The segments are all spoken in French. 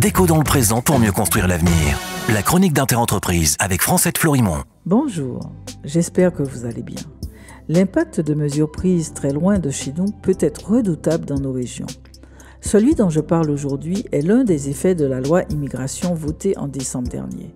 Déco dans le présent pour mieux construire l'avenir. La chronique d'Interentreprise avec Francette Florimond. Bonjour, j'espère que vous allez bien. L'impact de mesures prises très loin de chez nous peut être redoutable dans nos régions. Celui dont je parle aujourd'hui est l'un des effets de la loi immigration votée en décembre dernier.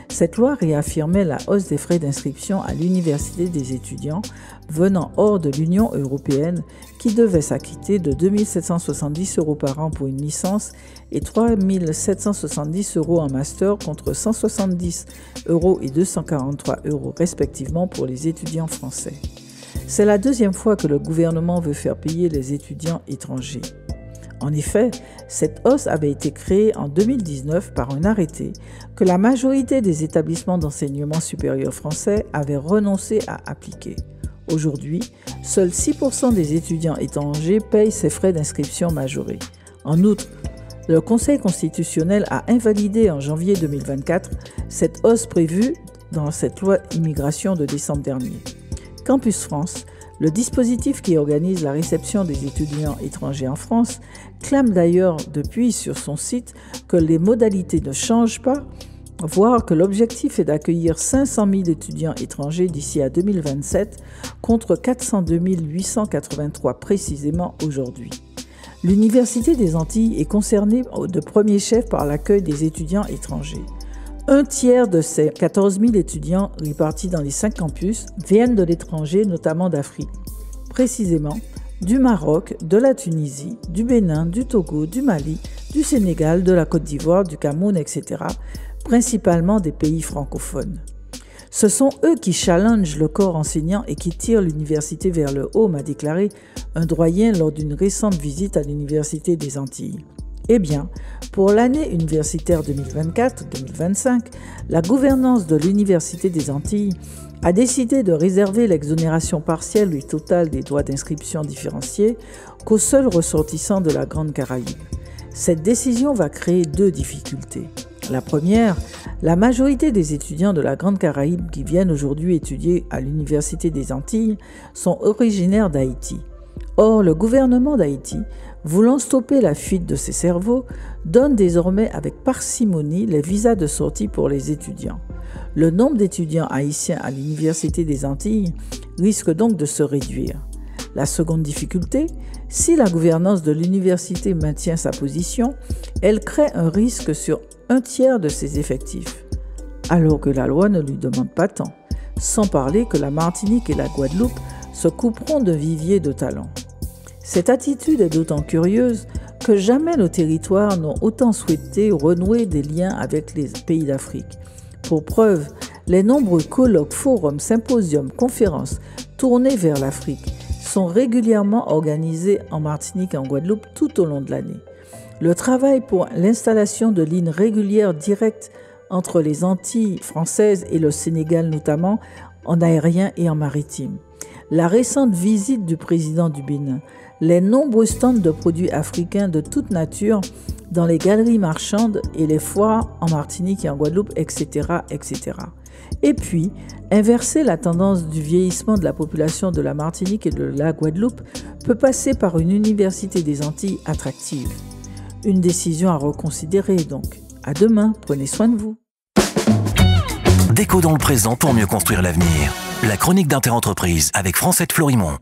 Cette loi réaffirmait la hausse des frais d'inscription à l'université des étudiants venant hors de l'Union européenne qui devaient s'acquitter de 2 770 € par an pour une licence et 3 770 € en master contre 170 € et 243 € respectivement pour les étudiants français. C'est la deuxième fois que le gouvernement veut faire payer les étudiants étrangers. En effet, cette hausse avait été créée en 2019 par un arrêté que la majorité des établissements d'enseignement supérieur français avaient renoncé à appliquer. Aujourd'hui, seuls 6% des étudiants étrangers payent ces frais d'inscription majorés. En outre, le Conseil constitutionnel a invalidé en janvier 2024 cette hausse prévue dans cette loi immigration de décembre dernier. Campus France, le dispositif qui organise la réception des étudiants étrangers en France, clame d'ailleurs depuis sur son site que les modalités ne changent pas, voire que l'objectif est d'accueillir 500 000 étudiants étrangers d'ici à 2027 contre 402 883 précisément aujourd'hui. L'Université des Antilles est concernée de premier chef par l'accueil des étudiants étrangers. Un tiers de ces 14 000 étudiants répartis dans les 5 campus viennent de l'étranger, notamment d'Afrique. Précisément, du Maroc, de la Tunisie, du Bénin, du Togo, du Mali, du Sénégal, de la Côte d'Ivoire, du Cameroun, etc., principalement des pays francophones. Ce sont eux qui challengent le corps enseignant et qui tirent l'université vers le haut, m'a déclaré un doyen lors d'une récente visite à l'Université des Antilles. Eh bien, pour l'année universitaire 2024-2025, la gouvernance de l'Université des Antilles a décidé de réserver l'exonération partielle et totale des droits d'inscription différenciés qu'aux seuls ressortissants de la Grande Caraïbe. Cette décision va créer deux difficultés. La première, la majorité des étudiants de la Grande Caraïbe qui viennent aujourd'hui étudier à l'Université des Antilles sont originaires d'Haïti. Or, le gouvernement d'Haïti, voulant stopper la fuite de ces cerveaux, donne désormais avec parcimonie les visas de sortie pour les étudiants. Le nombre d'étudiants haïtiens à l'Université des Antilles risque donc de se réduire. La seconde difficulté, si la gouvernance de l'université maintient sa position, elle crée un risque sur un tiers de ses effectifs, alors que la loi ne lui demande pas tant, sans parler que la Martinique et la Guadeloupe se couperont de viviers de talents. Cette attitude est d'autant curieuse que jamais nos territoires n'ont autant souhaité renouer des liens avec les pays d'Afrique. Pour preuve, les nombreux colloques, forums, symposiums, conférences tournés vers l'Afrique sont régulièrement organisés en Martinique et en Guadeloupe tout au long de l'année. Le travail pour l'installation de lignes régulières directes entre les Antilles françaises et le Sénégal notamment, en aérien et en maritime. La récente visite du président du Bénin, les nombreux stands de produits africains de toute nature dans les galeries marchandes et les foires en Martinique et en Guadeloupe, etc., etc. Et puis, inverser la tendance du vieillissement de la population de la Martinique et de la Guadeloupe peut passer par une université des Antilles attractive. Une décision à reconsidérer donc. À demain, prenez soin de vous. Déco dans le présent pour mieux construire l'avenir. La chronique d'Interentreprise avec Francette Florimond.